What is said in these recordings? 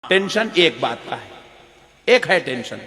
Tension एक बात का है, एक है टेंशन।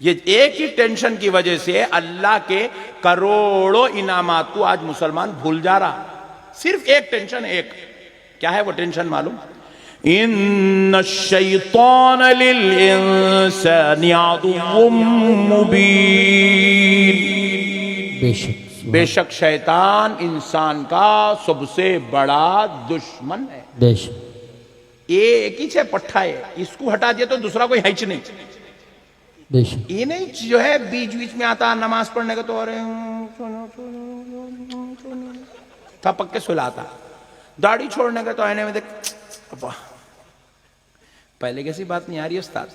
ये एक ही टेंशन की वजह से अल्लाह के करोड़ों इनामात को आज मुसलमान भूल जा रहा। सिर्फ एक टेंशन, एक क्या है वो टेंशन मालूम? इन्न शैतान लिल इंसानी अदुव्वुम मुबीन। बेशक शैतान इंसान का सबसे बड़ा दुश्मन है। बेशक एक ही छे पट्टा है, इसको हटा दिया तो दूसरा कोई है ही नहीं। बेशक ये नहीं जो है बीच बीच में आता नमाज पढ़ने का तो अरे थपक के सुलाता, दाढ़ी छोड़ने का तो आईने में देख अब्बा। पहले कैसी बात नहीं आ रही उस्ताद,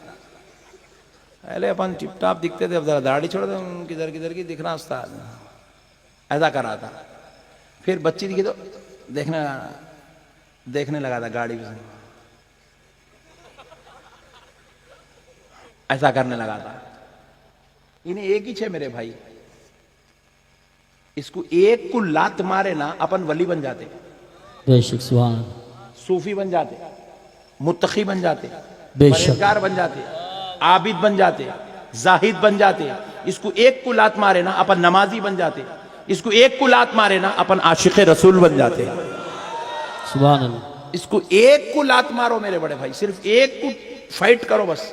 पहले अपन टिपटाप दिखते थे, अब जरा दाढ़ी छोड़ दो, किधर किधर की दिखना उस्ताद, ऐसा करा था। फिर बच्ची दिखी तो देखने लगा था गाड़ी में, ऐसा करने लगा था। इन्हें एक ही छे मेरे भाई, इसको एक को लात मारे ना अपन वली बन जाते, बेशक सुभान, सूफी बन जाते, मुत्तकी बन जाते, बेशक परहेजगार बन जाते, आबिद बन जाते, जाहिद बन जाते। इसको एक को लात मारे ना अपन नमाजी बन जाते, इसको एक को लात मारे ना अपन आशिक रसूल बन जाते। सुभान अल्लाह। इसको एक को लात मारो मेरे बड़े भाई, सिर्फ एक को फाइट करो बस।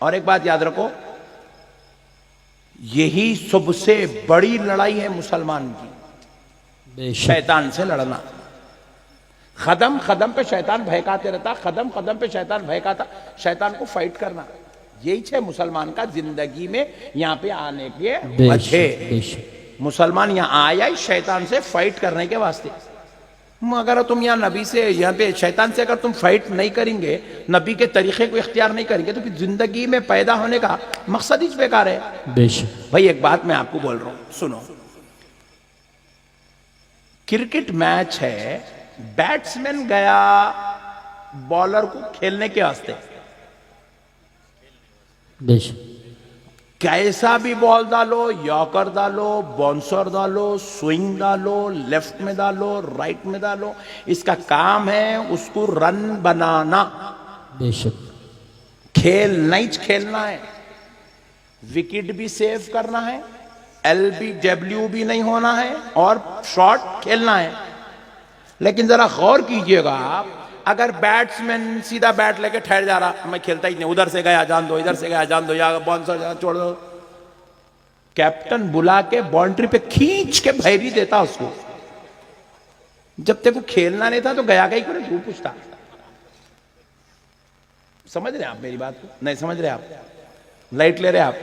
और एक बात याद रखो, यही सबसे बड़ी लड़ाई है मुसलमान की, शैतान से लड़ना। कदम कदम पे शैतान भयकाते रहता, कदम कदम पे शैतान भयकाता, शैतान को फाइट करना, यही है मुसलमान का जिंदगी में यहाँ पे आने के वजह। मुसलमान यहाँ आया ही शैतान से फाइट करने के वास्ते। अगर तुम यहाँ नबी से, यहाँ पे शैतान से अगर तुम फाइट नहीं करेंगे, नबी के तरीके को इख्तियार नहीं करेंगे, तो फिर जिंदगी में पैदा होने का मकसद ही बेकार है। बेशक भाई एक बात मैं आपको बोल रहा हूं, सुनो। क्रिकेट मैच है, बैट्समैन गया बॉलर को खेलने के वास्ते, बेशक कैसा भी बॉल डालो, यॉर्कर डालो, बाउंसर डालो, स्विंग डालो, लेफ्ट में डालो, राइट में डालो, इसका काम है उसको रन बनाना। बेशक खेल नहीं खेलना है, विकेट भी सेव करना है, LBW भी नहीं होना है, और शॉट खेलना है। लेकिन जरा गौर कीजिएगा आप, अगर बैट्समैन सीधा बैट लेके ठहर जा रहा, मैं खेलता ही नहीं, उधर से गया जान दो, इधर से गया जान दो, या बाउंसर छोड़ दो, कैप्टन बुला के बाउंड्री पे खींच के भैरी देता उसको। जब तक वो खेलना नहीं था तो गया कहीं को तू पूछता। समझ रहे आप मेरी बात को? नहीं समझ रहे आप? लाइट ले रहे आप?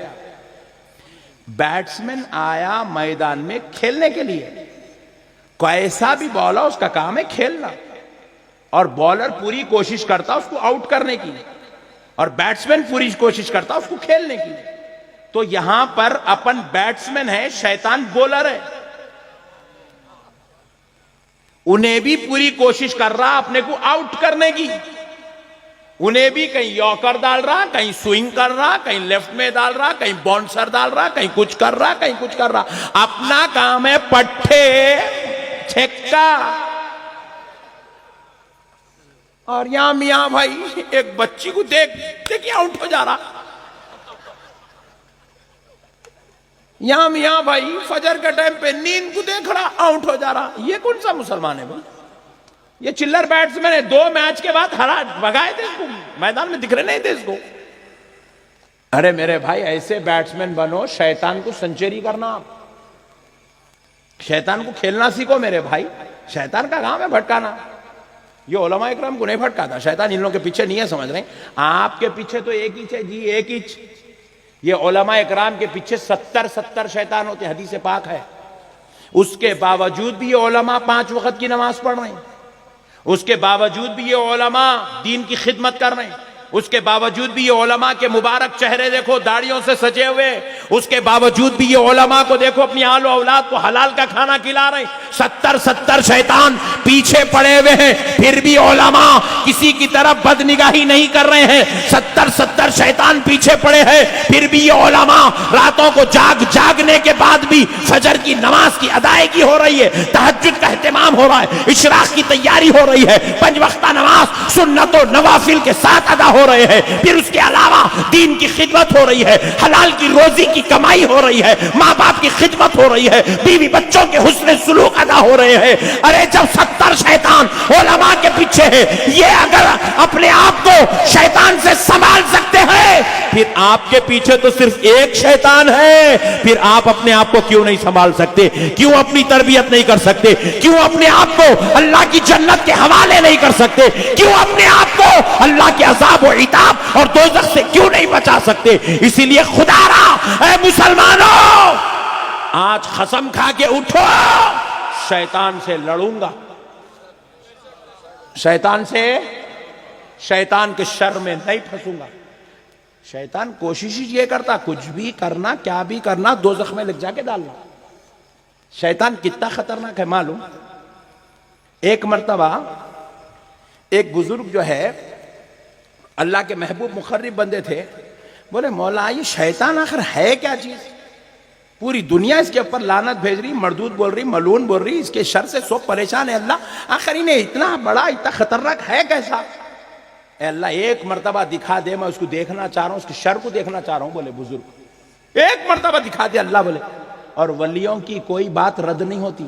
बैट्समैन आया मैदान में खेलने के लिए, कैसा भी बॉल हो उसका काम है खेलना, और बॉलर पूरी कोशिश करता उसको आउट करने की, और बैट्समैन पूरी कोशिश करता उसको खेलने की। तो यहां पर अपन बैट्समैन है, शैतान बॉलर है, उन्हें भी पूरी कोशिश कर रहा अपने को आउट करने की। उन्हें भी कहीं यॉर्कर डाल रहा, कहीं स्विंग कर रहा, कहीं लेफ्ट में डाल रहा, कहीं बाउंसर डाल रहा, कहीं कुछ कर रहा, कहीं कुछ कर रहा। अपना काम है पट्टे छक्का। और यहां मियां भाई एक बच्ची को देख के आउट हो जा रहा। यहां मियां भाई फजर के टाइम पे नींद को देख रहा, आउट हो जा रहा। ये कौन सा मुसलमान है भाई? ये चिल्लर बैट्समैन है, 2 मैच के बाद हरा भगाए थे इसको, मैदान में दिख रहे नहीं थे इसको। अरे मेरे भाई ऐसे बैट्समैन बनो, शैतान को सेंचुरी करना, शैतान को खेलना सीखो मेरे भाई। शैतान का काम है भटकाना, ये उलमा इकराम को नहीं भटकाता। शैतान इन लोगों के पीछे नहीं है, समझ रहे हैं? आपके पीछे तो एक ही है जी, एक ही। ये उलमा इकराम के पीछे 70 शैतान होते, हदीस पाक है। उसके बावजूद भी ये उलमा 5 वक्त की नमाज पढ़ रहे हैं, उसके बावजूद भी ये उलमा दीन की खिदमत कर रहे हैं, उसके बावजूद भी ये उलमा के मुबारक चेहरे देखो दाढ़ियों से सजे हुए, उसके बावजूद भी ये उलमा को देखो अपनी आलो औलाद को हलाल का खाना खिला रहे हैं। 70 शैतान पीछे पड़े हुए हैं, फिर भी उलमा किसी की तरफ बदनिगाही नहीं कर रहे हैं। 70 शैतान पीछे पड़े हैं, फिर भी ये उलमा रातों को जागने के बाद भी फजर की नमाज की अदायगी हो रही है, तहज्जुद का एहतमाम हो रहा है, इशराक की तैयारी हो रही है, 5 वक्ता नमाज सुन्नत और नवाफिल के साथ अदा हो रहे हैं, फिर उसके अलावा दीन की खिदमत हो रही है, हलाल की रोजी की कमाई हो रही है, माँ बाप की खिदमत हो रही है, बीवी बच्चों के हुस्न सुलूक अदा हो रहे हैं। अरे जब 70 शैतान उलमा के पीछे है, ये अगर अपने आप को शैतान से संभाल सकते हैं, फिर आपके पीछे तो सिर्फ एक शैतान है, फिर आप अपने आप को क्यों नहीं संभाल सकते? क्यों अपनी तरबियत नहीं कर सकते? क्यों अपने आप को अल्लाह की जन्नत के हवाले नहीं कर सकते? क्यों अपने आप को अल्लाह के अज़ाब और इताब और दोज़ख से क्यों नहीं बचा सकते? इसीलिए खुदारा ऐ मुसलमानों, आज कसम खा के उठो, शैतान से लड़ूंगा, शैतान के शर में नहीं फंसूंगा। शैतान कोशिश ये करता, कुछ भी करना, क्या भी करना, दोज़ख में लग जाके डालना। शैतान कितना खतरनाक है मालूम? एक मर्तबा एक बुजुर्ग जो है, अल्लाह के महबूब मुखर्रब बंदे थे, बोले मौला ये शैतान आखिर है क्या चीज? पूरी दुनिया इसके ऊपर लानत भेज रही, मरदूद बोल रही, मलून बोल रही, इसके शर से सब परेशान है अल्लाह, आखिर इन्हें इतना बड़ा, इतना खतरनाक है कैसा? अल्लाह एक मर्तबा दिखा दे, मैं उसको देखना चाह रहा हूं, उसके शर को देखना चाह रहा हूं। बोले बुजुर्ग एक मर्तबा दिखा दे अल्लाह। बोले और वलियों की कोई बात रद्द नहीं होती।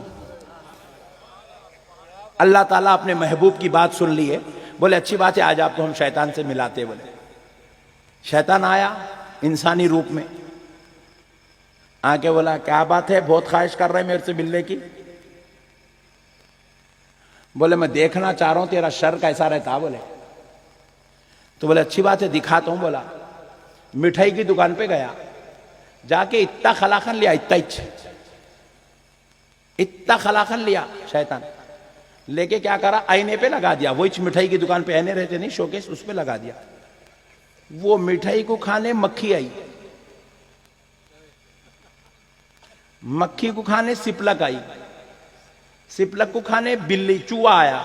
अल्लाह ताला अपने महबूब की बात सुन ली है। बोले अच्छी बात है, आज आपको हम शैतान से मिलाते। बोले शैतान आया इंसानी रूप में, आके बोला क्या बात है, बहुत ख्वाहिश कर रहे मेरे से मिलने की? बोले मैं देखना चाह रहा हूं तेरा शर कैसा रहता। बोले तो बोले अच्छी बात है दिखाता हूं। बोला मिठाई की दुकान पे गया, जाके इतना खलाखन लिया, इतना खलाखन लिया शैतान, लेके क्या करा, आईने पे लगा दिया। वही मिठाई की दुकान पे आईने रहते नहीं, शोकेस, उस पे लगा दिया। वो मिठाई को खाने मक्खी आई, मक्खी को खाने सिपलक आई, सिपलक को खाने बिल्ली, चूहा आया,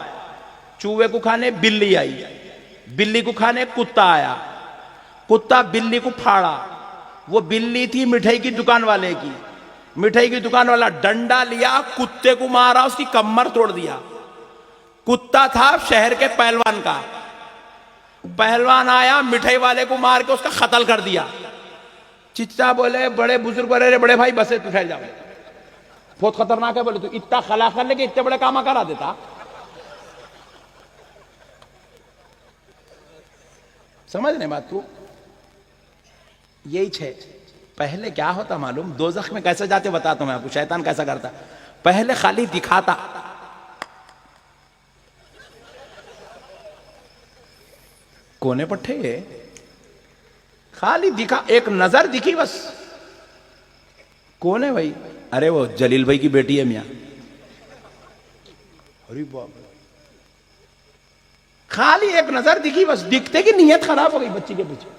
चूहे को खाने बिल्ली आई, बिल्ली को खाने कुत्ता आया, कुत्ता बिल्ली को फाड़ा। वो बिल्ली थी मिठाई की दुकान वाले की, मिठाई की दुकान वाला डंडा लिया, कुत्ते को मारा, उसकी कमर तोड़ दिया। कुत्ता था शहर के पहलवान का, पहलवान आया मिठाई वाले को मार के उसका कत्ल कर दिया। चिच्चा बोले बड़े बुजुर्ग, बोले बड़े भाई बसे तू ठहर जा, बहुत खतरनाक है। बोले तू इतना खला करने के इतने बड़े काम करा देता? समझ नहीं बात को? यही छे। पहले क्या होता मालूम? दोज़ख में कैसे जाते बताता हूं मैं आपको, शैतान कैसा करता। पहले खाली दिखाता, कोने पट्टे ये खाली दिखा, एक नजर दिखी बस, कौन है भाई? अरे वो जलील भाई की बेटी है मियां। अरे बाप, खाली एक नजर दिखी बस, दिखते की नीयत खराब हो गई बच्ची के पीछे।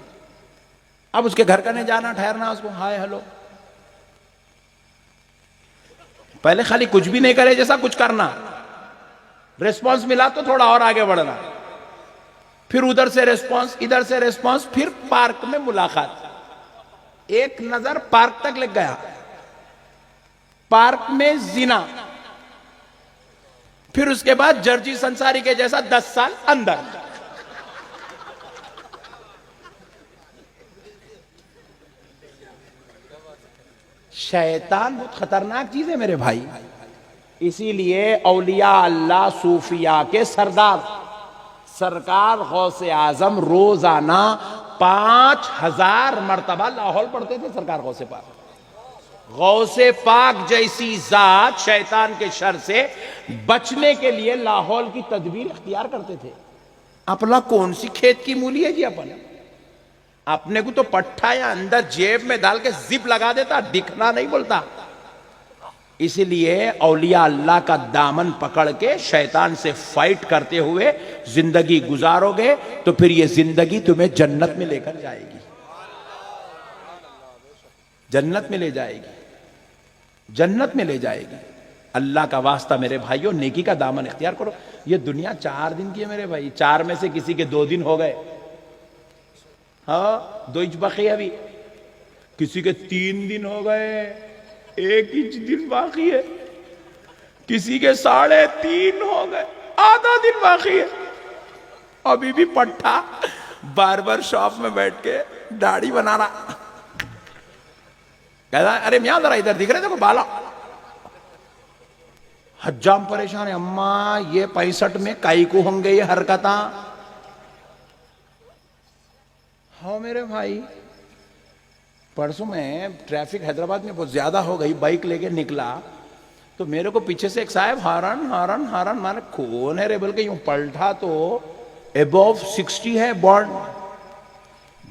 अब उसके घर का नहीं जाना, ठहरना, उसको हाय हेलो। पहले खाली कुछ भी नहीं करे जैसा कुछ करना, रिस्पॉन्स मिला तो थोड़ा और आगे बढ़ना, फिर उधर से रिस्पॉन्स, इधर से रिस्पॉन्स, फिर पार्क में मुलाकात। एक नजर पार्क तक लग गया, पार्क में जिना, फिर उसके बाद जर्जी संसारी के जैसा 10 साल अंदर। शैतान बहुत खतरनाक चीज है मेरे भाई। इसीलिए औलिया अल्लाह सूफिया के सरदार सरकार गौसे आजम रोजाना 5000 मर्तबा लाहौल पढ़ते थे। सरकार गौसे पाक, गौसे पाक जैसी जात शैतान के शर से बचने के लिए लाहौल की तदबीर इख्तियार करते थे। अपना कौन सी खेत की मूली है जी? अपने को तो पट्टा या अंदर जेब में डाल के जिप लगा देता, दिखना नहीं बोलता। इसीलिए औलिया अल्लाह का दामन पकड़ के शैतान से फाइट करते हुए जिंदगी गुजारोगे तो फिर ये जिंदगी तुम्हें जन्नत में लेकर जाएगी, जन्नत में ले जाएगी, जन्नत में ले जाएगी। अल्लाह का वास्ता मेरे भाइयों, नेकी का दामन इख्तियार करो। ये दुनिया 4 दिन की है मेरे भाई, 4 में से किसी के 2 दिन हो गए, हाँ 2 इंच बाकी है अभी, किसी के 3 दिन हो गए, 1 इंच दिन बाकी है, किसी के 3.5 हो गए, आधा दिन बाकी है, अभी भी पट्टा बार्बर शॉप में बैठ के दाढ़ी बना रहा। कहता अरे मियां जरा इधर दिख रहे देखो बाला। हज्जाम परेशान है, अम्मा ये 65 में काई को होंगे ये हरकता। हाँ मेरे भाई, परसों में ट्रैफिक हैदराबाद में बहुत ज्यादा हो गई, बाइक लेके निकला तो मेरे को पीछे से एक साहब हारन हारन हारन, माने कौन है रे बोल के यूं पलटा तो अबव 60 है bond,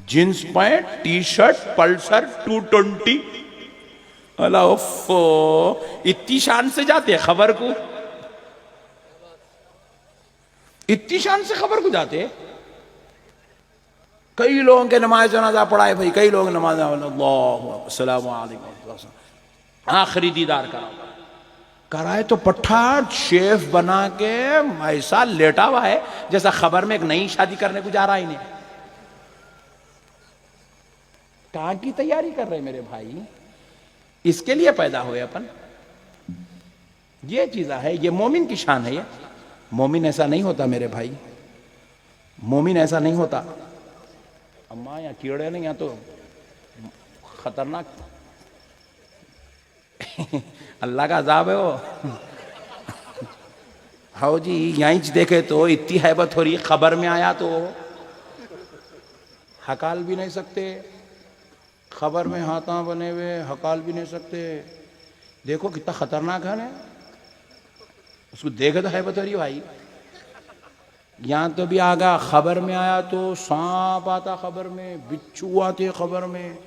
jeans pant T shirt Pulsar 220। अल्लाह इतनी शान से जाते हैं खबर को, इतनी शान से खबर को जाते हैं। कई लोगों के नमाज जनाजा पढ़ाए भाई, कई लोग नमाज अस्सलाम वालेकुम आखिरी दीदार कराए तो पट्ठा शेफ बना के ऐसा लेटा हुआ है जैसा खबर में एक नई शादी करने को जा रहा ही नहीं। कहां की तैयारी कर रहे मेरे भाई, इसके लिए पैदा हुए अपन। ये चीज़ा है, ये मोमिन की शान है। ये मोमिन ऐसा नहीं होता मेरे भाई, मोमिन ऐसा नहीं होता। अम्मा यहाँ कीड़े नहीं, यहाँ तो खतरनाक अल्लाह का अजाब है वो। हाँ जी, यहीं देखे तो इतनी हैबत हो रही, खबर में आया तो हकाल भी नहीं सकते, खबर में हाथा बने हुए हकाल भी नहीं सकते। देखो कितना खतरनाक है ना, उसको देखे तो हैबत हो रही भाई। यहां तो भी आगा, खबर में आया तो सांप आता खबर में, बिच्छू आते खबर में,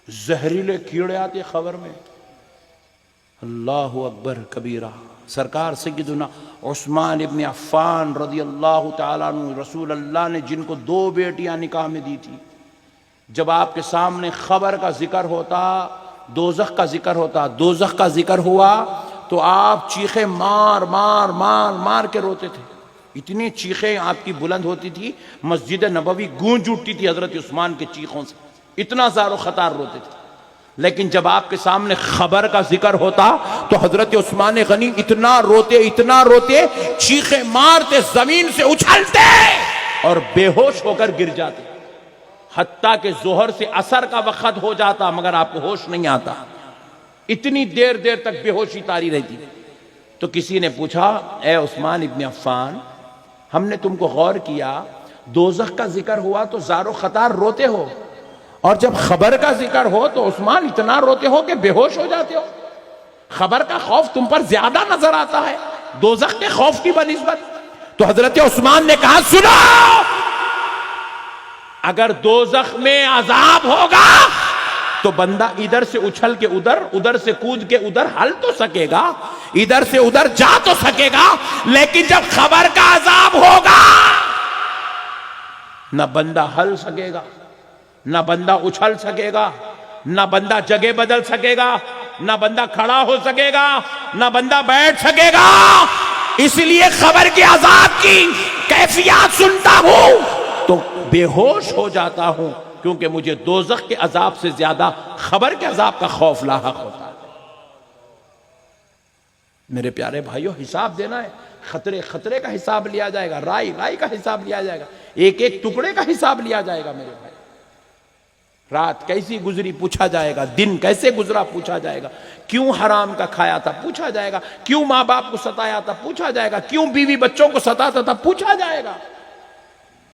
जहरीले कीड़े आते खबर में। अल्लाहु अकबर कबीरा। सरकार सैयदुना उस्मान इब्न अफ़्फ़ान रज़ी अल्लाह तआला अन्हु, रसूल अल्लाह ने जिनको 2 बेटियां निकाह में दी थी, जब आपके सामने खबर का जिक्र होता, दोज़ख का जिक्र होता, दोज़ख का जिक्र हुआ तो आप चीखें मार मार मार मार के रोते थे। इतनी चीखें आपकी बुलंद होती थी, मस्जिद नबवी गूंज उठती थी हजरत उस्मान के चीखों से, इतना ज़ारो खतार रोते थे। लेकिन जब आपके सामने खबर का जिक्र होता तो हजरत उस्मान गनी इतना रोते, चीखें मारते, जमीन से उछलते और बेहोश होकर गिर जाते। हत्ता के जोहर से असर का वक्त हो जाता मगर आपको होश नहीं आता, इतनी देर तक बेहोशी तारी रहती। तो किसी ने पूछा, ए उस्मान इब्न अफ़्फ़ान, हमने तुमको गौर किया, दोज़ख का जिक्र हुआ तो ज़ारो खतार रोते हो, और जब खबर का जिक्र हो तो उस्मान इतना रोते हो कि बेहोश हो जाते हो। खबर का खौफ तुम पर ज्यादा नजर आता है दोज़ख के खौफ की बनिस्बत। तो हजरत उस्मान ने कहा, सुनो, अगर दोज़ख में अजाब होगा तो बंदा इधर से उछल के उधर, उधर से कूद के उधर हल तो सकेगा, इधर से उधर जा तो सकेगा, लेकिन जब खबर का अजाब होगा ना बंदा हल सकेगा, ना बंदा उछल सकेगा, ना बंदा जगह बदल सकेगा, ना बंदा खड़ा हो सकेगा, ना बंदा बैठ सकेगा। इसलिए खबर के अजाब की कैफियत सुनता हूं तो बेहोश हो जाता हूं, क्योंकि मुझे दोज़ख के अजाब से ज्यादा खबर के अजाब का खौफ लाहक होता है। मेरे प्यारे भाइयों, हिसाब देना है, खतरे का हिसाब लिया जाएगा, राई का हिसाब लिया जाएगा, एक टुकड़े का हिसाब लिया जाएगा। मेरे भाई, रात कैसी गुजरी पूछा जाएगा, दिन कैसे गुजरा पूछा जाएगा, क्यों हराम का खाया था पूछा जाएगा, क्यों माँ बाप को सताया था पूछा जाएगा, क्यों बीवी बच्चों को सताता था पूछा जाएगा।